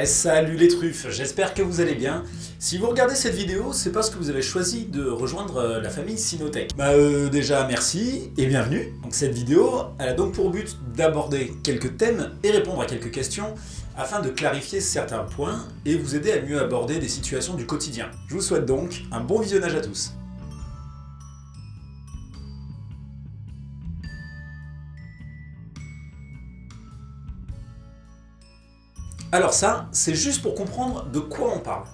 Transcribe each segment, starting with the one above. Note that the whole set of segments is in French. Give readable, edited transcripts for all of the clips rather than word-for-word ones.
Salut les truffes, j'espère que vous allez bien. Si vous regardez cette vidéo, c'est parce que vous avez choisi de rejoindre la famille Sinotech. Déjà merci et bienvenue. Donc cette vidéo, elle a donc pour but d'aborder quelques thèmes et répondre à quelques questions afin de clarifier certains points et vous aider à mieux aborder des situations du quotidien. Je vous souhaite donc un bon visionnage à tous. Alors ça, c'est juste pour comprendre de quoi on parle.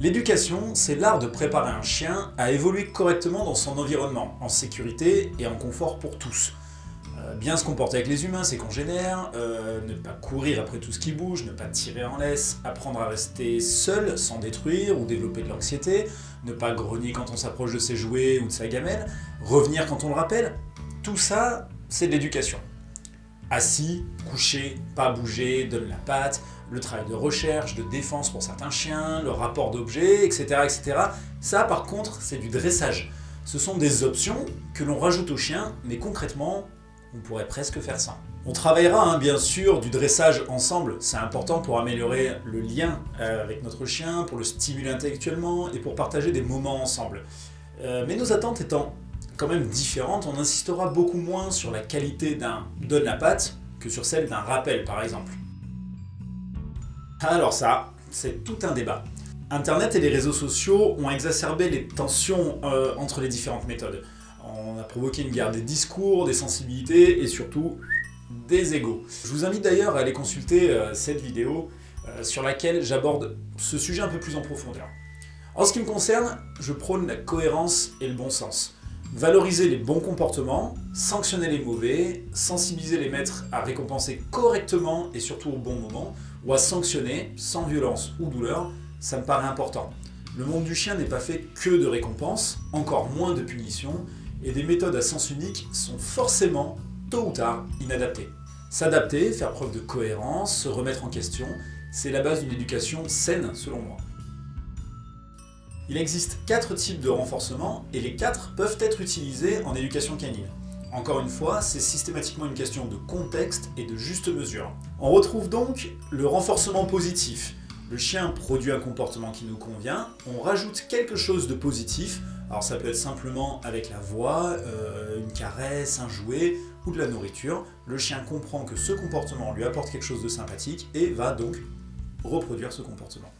L'éducation, c'est l'art de préparer un chien à évoluer correctement dans son environnement, en sécurité et en confort pour tous. Bien se comporter avec les humains, ses congénères, ne pas courir après tout ce qui bouge, ne pas tirer en laisse, apprendre à rester seul sans détruire ou développer de l'anxiété, ne pas grogner quand on s'approche de ses jouets ou de sa gamelle, revenir quand on le rappelle, tout ça, c'est de l'éducation. Assis, couché, pas bouger, donne la patte, le travail de recherche, de défense pour certains chiens, le rapport d'objets, etc., etc. Ça, par contre, c'est du dressage. Ce sont des options que l'on rajoute au chien, mais concrètement, on pourrait presque faire ça. On travaillera bien sûr du dressage ensemble, c'est important pour améliorer le lien avec notre chien, pour le stimuler intellectuellement et pour partager des moments ensemble. Mais nos attentes étant quand même différentes, on insistera beaucoup moins sur la qualité d'un donne la patte que sur celle d'un rappel par exemple. Alors ça, c'est tout un débat. Internet et les réseaux sociaux ont exacerbé les tensions entre les différentes méthodes. On a provoqué une guerre des discours, des sensibilités et surtout des égos. Je vous invite d'ailleurs à aller consulter cette vidéo sur laquelle j'aborde ce sujet un peu plus en profondeur. En ce qui me concerne, je prône la cohérence et le bon sens. Valoriser les bons comportements, sanctionner les mauvais, sensibiliser les maîtres à récompenser correctement et surtout au bon moment, ou à sanctionner sans violence ou douleur, ça me paraît important. Le monde du chien n'est pas fait que de récompenses, encore moins de punitions, et des méthodes à sens unique sont forcément, tôt ou tard, inadaptées. S'adapter, faire preuve de cohérence, se remettre en question, c'est la base d'une éducation saine selon moi. Il existe 4 types de renforcement et les 4 peuvent être utilisés en éducation canine. Encore une fois, c'est systématiquement une question de contexte et de juste mesure. On retrouve donc le renforcement positif. Le chien produit un comportement qui nous convient, on rajoute quelque chose de positif, alors ça peut être simplement avec la voix, une caresse, un jouet ou de la nourriture. Le chien comprend que ce comportement lui apporte quelque chose de sympathique et va donc reproduire ce comportement.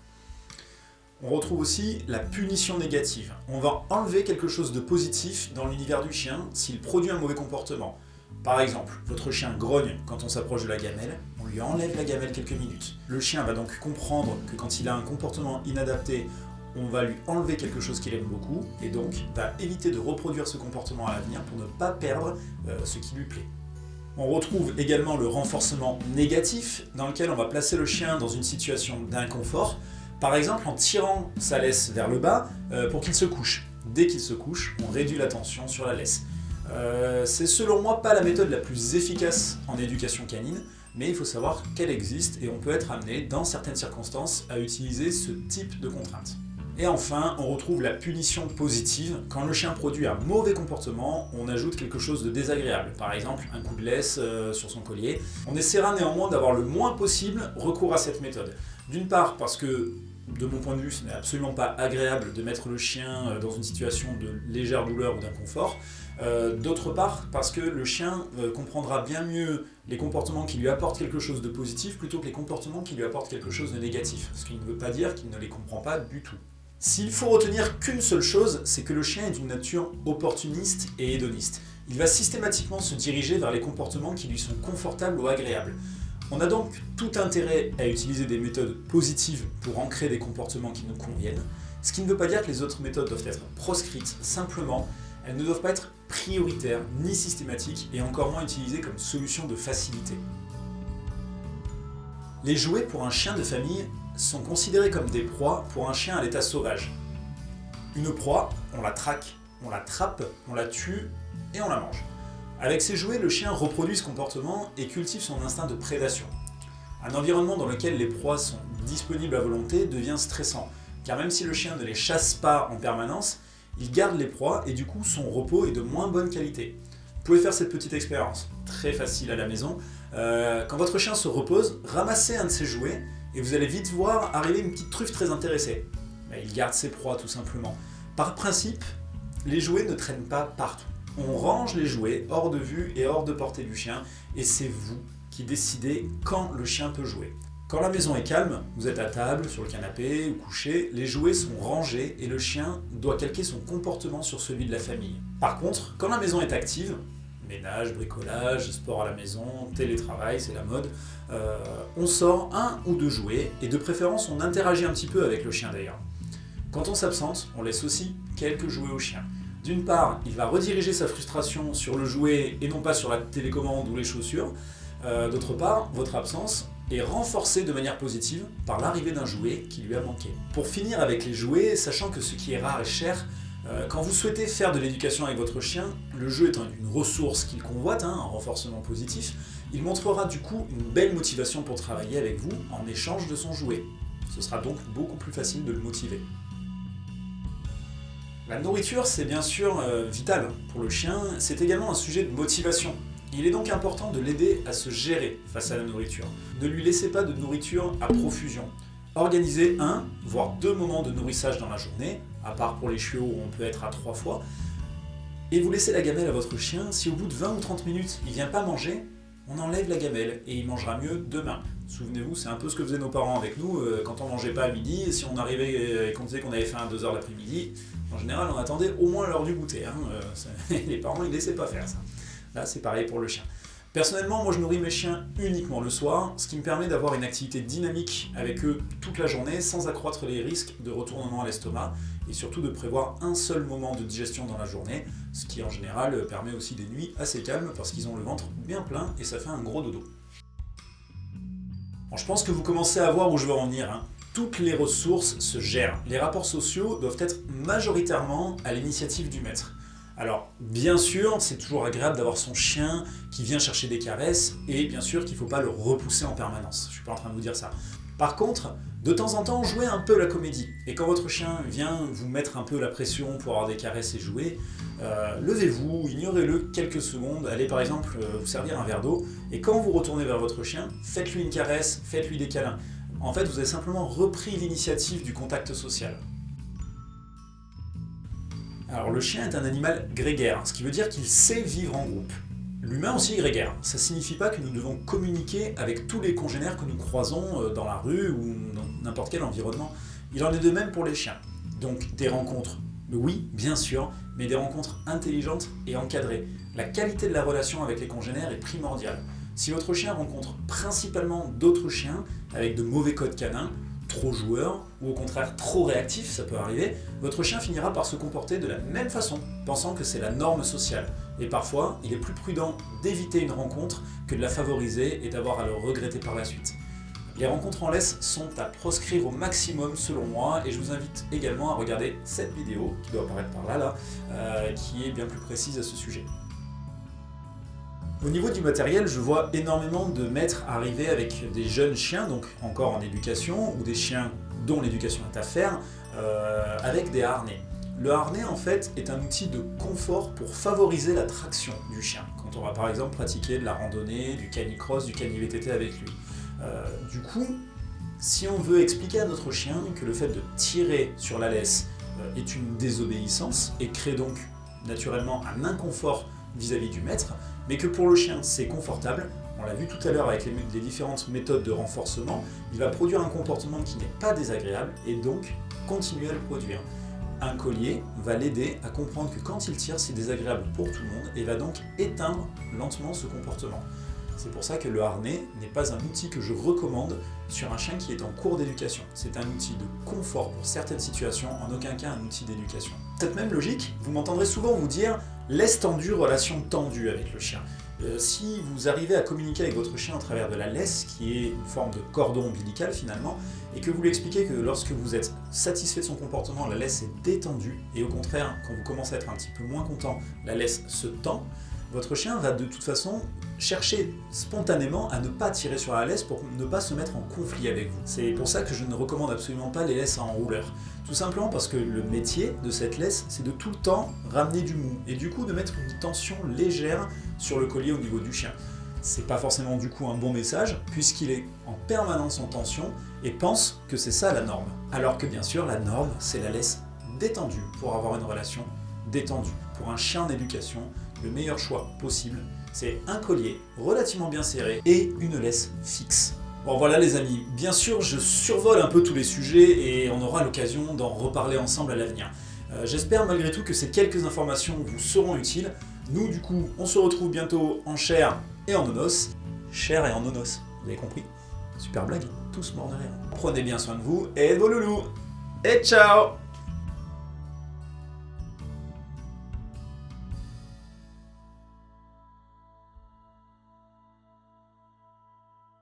On retrouve aussi la punition négative. On va enlever quelque chose de positif dans l'univers du chien s'il produit un mauvais comportement. Par exemple, votre chien grogne quand on s'approche de la gamelle, on lui enlève la gamelle quelques minutes. Le chien va donc comprendre que quand il a un comportement inadapté, on va lui enlever quelque chose qu'il aime beaucoup et donc va éviter de reproduire ce comportement à l'avenir pour ne pas perdre ce qui lui plaît. On retrouve également le renforcement négatif dans lequel on va placer le chien dans une situation d'inconfort. Par exemple en tirant sa laisse vers le bas pour qu'il se couche. Dès qu'il se couche, on réduit la tension sur la laisse. C'est selon moi pas la méthode la plus efficace en éducation canine, mais il faut savoir qu'elle existe et on peut être amené dans certaines circonstances à utiliser ce type de contrainte. Et enfin, on retrouve la punition positive. Quand le chien produit un mauvais comportement, on ajoute quelque chose de désagréable. Par exemple, un coup de laisse sur son collier. On essaiera néanmoins d'avoir le moins possible recours à cette méthode. D'une part parce que, de mon point de vue, ce n'est absolument pas agréable de mettre le chien dans une situation de légère douleur ou d'inconfort. D'autre part parce que le chien comprendra bien mieux les comportements qui lui apportent quelque chose de positif plutôt que les comportements qui lui apportent quelque chose de négatif. Ce qui ne veut pas dire qu'il ne les comprend pas du tout. S'il faut retenir qu'une seule chose, c'est que le chien est d'une nature opportuniste et hédoniste. Il va systématiquement se diriger vers les comportements qui lui sont confortables ou agréables. On a donc tout intérêt à utiliser des méthodes positives pour ancrer des comportements qui nous conviennent, ce qui ne veut pas dire que les autres méthodes doivent être proscrites, simplement, elles ne doivent pas être prioritaires ni systématiques et encore moins utilisées comme solution de facilité. Les jouets pour un chien de famille sont considérés comme des proies pour un chien à l'état sauvage. Une proie, on la traque, on la trappe, on la tue et on la mange. Avec ces jouets, le chien reproduit ce comportement et cultive son instinct de prédation. Un environnement dans lequel les proies sont disponibles à volonté devient stressant, car même si le chien ne les chasse pas en permanence, il garde les proies et du coup son repos est de moins bonne qualité. Vous pouvez faire cette petite expérience, très facile à la maison. Quand votre chien se repose, ramassez un de ses jouets et vous allez vite voir arriver une petite truffe très intéressée. Il garde ses proies tout simplement. Par principe, les jouets ne traînent pas partout. On range les jouets hors de vue et hors de portée du chien, et c'est vous qui décidez quand le chien peut jouer. Quand la maison est calme, vous êtes à table, sur le canapé ou couché, les jouets sont rangés et le chien doit calquer son comportement sur celui de la famille. Par contre, quand la maison est active, ménage, bricolage, sport à la maison, télétravail, c'est la mode, on sort un ou deux jouets et de préférence on interagit un petit peu avec le chien d'ailleurs. Quand on s'absente, on laisse aussi quelques jouets au chien. D'une part, il va rediriger sa frustration sur le jouet et non pas sur la télécommande ou les chaussures. D'autre part, votre absence est renforcée de manière positive par l'arrivée d'un jouet qui lui a manqué. Pour finir avec les jouets, sachant que ce qui est rare est cher, quand vous souhaitez faire de l'éducation avec votre chien, le jeu étant une ressource qu'il convoite, un renforcement positif, il montrera du coup une belle motivation pour travailler avec vous en échange de son jouet. Ce sera donc beaucoup plus facile de le motiver. La nourriture, c'est bien sûr vital pour le chien, c'est également un sujet de motivation. Il est donc important de l'aider à se gérer face à la nourriture. Ne lui laissez pas de nourriture à profusion. Organisez un, voire 2 moments de nourrissage dans la journée, à part pour les chiots où on peut être à 3 fois, et vous laissez la gamelle à votre chien. Si au bout de 20 ou 30 minutes, il ne vient pas manger, on enlève la gamelle et il mangera mieux demain. Souvenez-vous, c'est un peu ce que faisaient nos parents avec nous quand on mangeait pas à midi, et si on arrivait et qu'on disait qu'on avait faim à 2h l'après-midi, en général on attendait au moins l'heure du goûter. Les parents ils ne laissaient pas faire ça. Là c'est pareil pour le chien. Personnellement, moi je nourris mes chiens uniquement le soir, ce qui me permet d'avoir une activité dynamique avec eux toute la journée sans accroître les risques de retournement à l'estomac et surtout de prévoir un seul moment de digestion dans la journée, ce qui en général permet aussi des nuits assez calmes parce qu'ils ont le ventre bien plein et ça fait un gros dodo. Bon, je pense que vous commencez à voir où je veux en venir. Toutes les ressources se gèrent. Les rapports sociaux doivent être majoritairement à l'initiative du maître. Alors, bien sûr, c'est toujours agréable d'avoir son chien qui vient chercher des caresses, et bien sûr qu'il ne faut pas le repousser en permanence. Je ne suis pas en train de vous dire ça. Par contre, de temps en temps, jouez un peu la comédie. Et quand votre chien vient vous mettre un peu la pression pour avoir des caresses et jouer, levez-vous, ignorez-le quelques secondes, allez par exemple vous servir un verre d'eau, et quand vous retournez vers votre chien, faites-lui une caresse, faites-lui des câlins. En fait, vous avez simplement repris l'initiative du contact social. Alors le chien est un animal grégaire, ce qui veut dire qu'il sait vivre en groupe. L'humain aussi est grégaire. Ça ne signifie pas que nous devons communiquer avec tous les congénères que nous croisons dans la rue ou dans n'importe quel environnement. Il en est de même pour les chiens. Donc des rencontres, oui, bien sûr, mais des rencontres intelligentes et encadrées. La qualité de la relation avec les congénères est primordiale. Si votre chien rencontre principalement d'autres chiens avec de mauvais codes canins, trop joueur ou au contraire trop réactif, ça peut arriver, votre chien finira par se comporter de la même façon, pensant que c'est la norme sociale. Et parfois, il est plus prudent d'éviter une rencontre que de la favoriser et d'avoir à le regretter par la suite. Les rencontres en laisse sont à proscrire au maximum selon moi, et je vous invite également à regarder cette vidéo, qui doit apparaître par là, qui est bien plus précise à ce sujet. Au niveau du matériel, je vois énormément de maîtres arriver avec des jeunes chiens, donc encore en éducation, ou des chiens dont l'éducation est à faire, avec des harnais. Le harnais, en fait, est un outil de confort pour favoriser la traction du chien, quand on va par exemple pratiquer de la randonnée, du canicross, du cani-VTT avec lui. Du coup, si on veut expliquer à notre chien que le fait de tirer sur la laisse est une désobéissance et crée donc naturellement un inconfort vis-à-vis du maître, mais que pour le chien c'est confortable, on l'a vu tout à l'heure avec les différentes méthodes de renforcement, il va produire un comportement qui n'est pas désagréable et donc continuer à le produire. Un collier va l'aider à comprendre que quand il tire, c'est désagréable pour tout le monde et va donc éteindre lentement ce comportement. C'est pour ça que le harnais n'est pas un outil que je recommande sur un chien qui est en cours d'éducation. C'est un outil de confort pour certaines situations, en aucun cas un outil d'éducation. Cette même logique, vous m'entendrez souvent vous dire « laisse tendue, relation tendue avec le chien ». Si vous arrivez à communiquer avec votre chien à travers de la laisse, qui est une forme de cordon ombilical finalement, et que vous lui expliquez que lorsque vous êtes satisfait de son comportement, la laisse est détendue, et au contraire, quand vous commencez à être un petit peu moins content, la laisse se tend, votre chien va de toute façon chercher spontanément à ne pas tirer sur la laisse pour ne pas se mettre en conflit avec vous. C'est pour ça que je ne recommande absolument pas les laisses à enrouleur. Tout simplement parce que le métier de cette laisse, c'est de tout le temps ramener du mou, et du coup de mettre une tension légère sur le collier au niveau du chien. C'est pas forcément du coup un bon message, puisqu'il est en permanence en tension et pense que c'est ça la norme. Alors que bien sûr, la norme, c'est la laisse détendue pour avoir une relation détendue. Pour un chien en éducation, le meilleur choix possible, c'est un collier relativement bien serré et une laisse fixe. Bon voilà les amis, bien sûr je survole un peu tous les sujets et on aura l'occasion d'en reparler ensemble à l'avenir. J'espère malgré tout que ces quelques informations vous seront utiles. Nous du coup, on se retrouve bientôt en chair et en nonos. Chair et en nonos, vous avez compris? Super blague, tous morts de rire. Prenez bien soin de vous et de vos loulous. Et ciao!